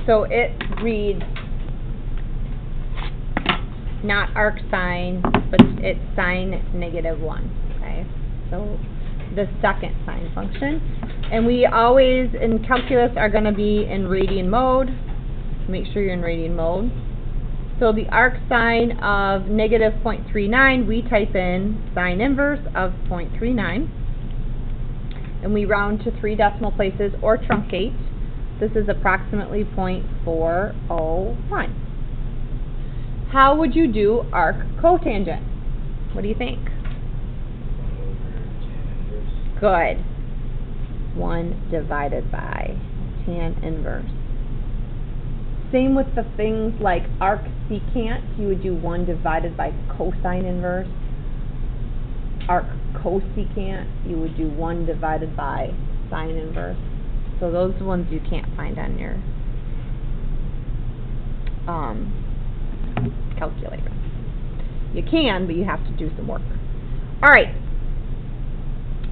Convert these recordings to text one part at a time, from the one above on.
So it reads not arcsine, but it's sine -1. Okay, so the second sine function. And we always, in calculus, are going to be in radian mode. Make sure you're in radian mode. So the arcsine of -0.39, we type in sine inverse of 0.39. And we round to 3 decimal places or truncate. This is approximately 0.401. How would you do arc cotangent? What do you think? Good. 1 divided by tan inverse. Same with the things like arc secant, you would do 1 divided by cosine inverse. Arc cosecant, you would do 1 divided by sine inverse. So those are the ones you can't find on your calculator. You can, but you have to do some work. All right,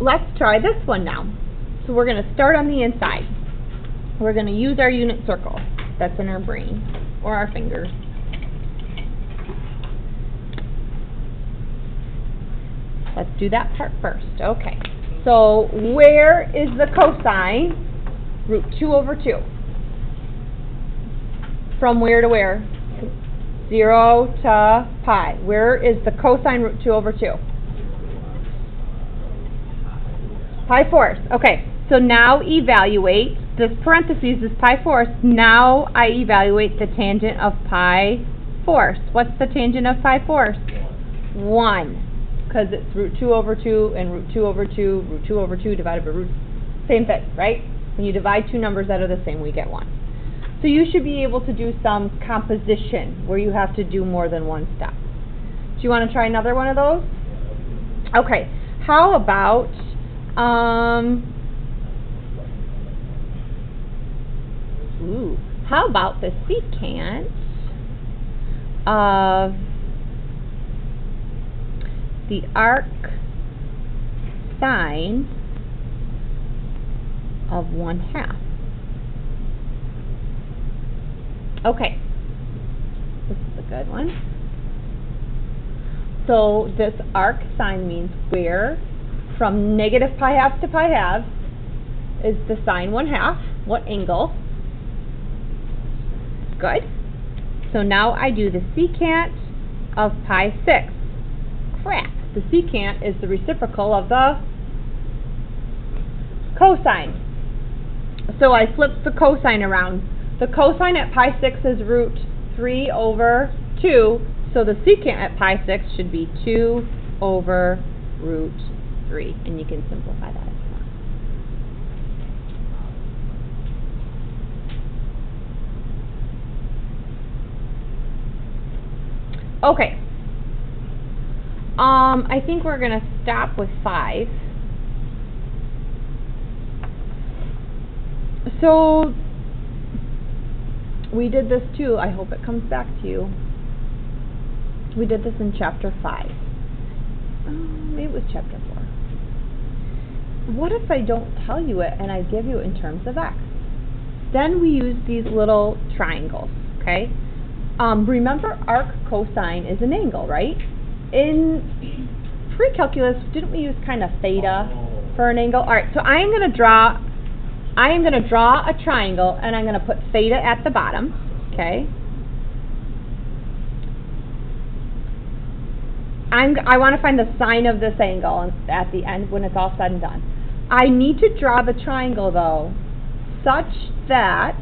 let's try this one now. So we're going to start on the inside. We're going to use our unit circle that's in our brain or our fingers. Let's do that part first. Okay. So where is the cosine? √2/2. From where to where? 0 to pi. Where is the cosine √2/2? Pi fourths. Okay. So now evaluate. This parentheses is pi fourths. Now I evaluate the tangent of pi fourths. What's the tangent of pi fourths? 1. Because it's √2/2 and √2/2, √2/2 divided by same thing, right? When you divide two numbers that are the same, we get 1. So you should be able to do some composition where you have to do more than one step. Do you want to try another one of those? Okay. How about how about the secant of the arc sine of 1/2? Okay, this is a good one. So this arc sine means where from -pi/2 to pi/2 is the sine 1/2. What angle? Good. So now I do the secant of pi/6. Crap. The secant is the reciprocal of the cosine. So I flip the cosine around. The cosine at pi/6 is √3/2. So the secant at pi/6 should be 2/√3. And you can simplify that if you want. Okay. I think we're going to stop with 5. So we did this too. I hope it comes back to you. We did this in chapter 5. Maybe it was chapter 4. What if I don't tell you it and I give you it in terms of x? Then we use these little triangles, okay? Remember arc cosine is an angle, right? In pre-calculus, didn't we use kind of theta for an angle? All right, so I am going to draw a triangle, and I'm going to put theta at the bottom, okay? I want to find the sine of this angle at the end when it's all said and done. I need to draw the triangle, though, such that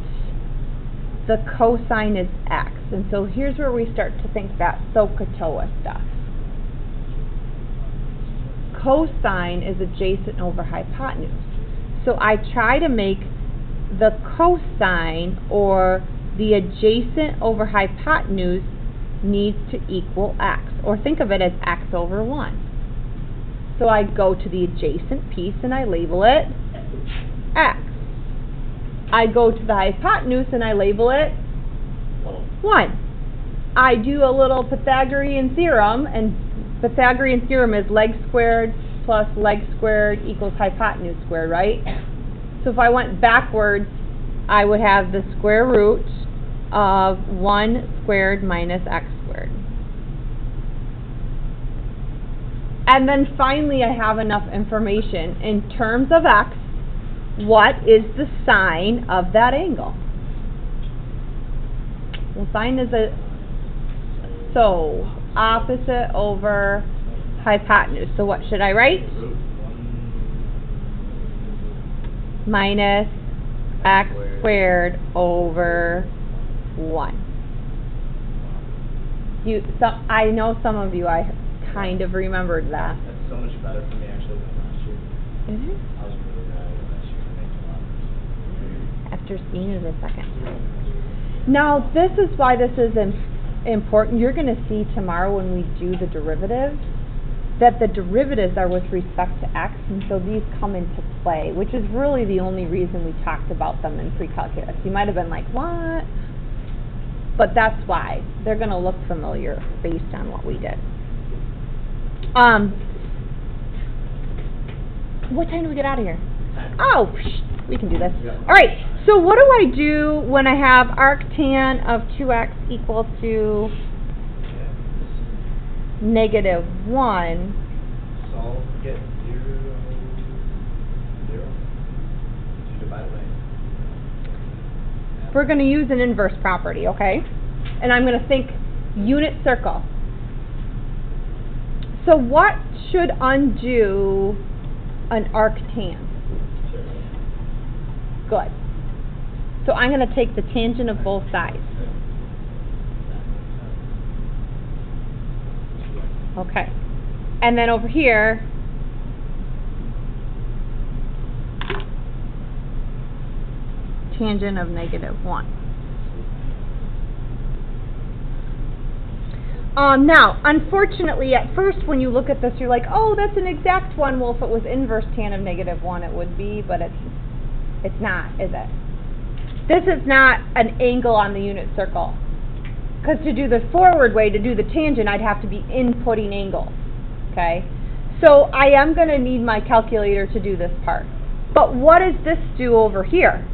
the cosine is x. And so here's where we start to think that SOHCAHTOA stuff. Cosine is adjacent over hypotenuse. So I try to make the cosine, or the adjacent over hypotenuse, needs to equal x. Or think of it as x/1. So I go to the adjacent piece and I label it x. I go to the hypotenuse and I label it 1. I do a little Pythagorean theorem, and Pythagorean theorem is leg squared plus leg squared equals hypotenuse squared, right? So if I went backwards, I would have the square root of 1 squared minus x squared. And then finally I have enough information. In terms of x, what is the sine of that angle? Well, sine is so opposite over hypotenuse. So what should I write? Minus x squared over 1. I know some of you, I kind of remembered that. That's so much better for me actually than last year. Is it? I was really bad at last year for making a lot of After seeing it a second. Now, this is why this is important. You're going to see tomorrow when we do the derivatives that the derivatives are with respect to x, and so these come into play, which is really the only reason we talked about them in pre-calculus. You might have been like, what? But that's why. They're going to look familiar based on what we did. What time do we get out of here? Oh, we can do this. All right, so what do I do when I have arctan of 2x equal to negative 1? Solve, get 0, 0. You divide by. We're going to use an inverse property, okay? And I'm going to think unit circle. So what should undo an arctan? Good. So I'm going to take the tangent of both sides. Okay. And then over here, tangent of negative 1. Now, unfortunately, at first when you look at this, you're like, oh, that's an exact one. Well, if it was inverse tan of negative 1, it would be, but it's not, is it? This is not an angle on the unit circle. Because to do the forward way, to do the tangent, I'd have to be inputting angles, okay? So I am going to need my calculator to do this part. But what does this do over here?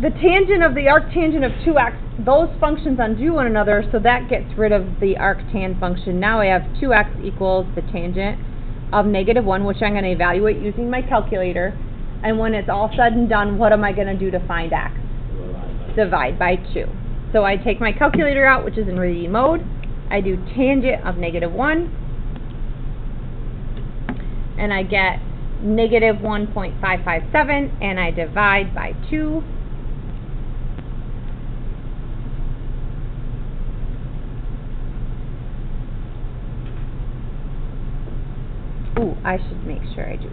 The tangent of the arctangent of 2x, those functions undo one another, so that gets rid of the arctan function. Now I have 2x equals the tangent of negative 1, which I'm going to evaluate using my calculator. And when it's all said and done, what am I going to do to find x? Divide by 2. So I take my calculator out, which is in reading mode. I do tangent of negative 1. And I get negative 1.557, and I divide by 2. Ooh, I should make sure I do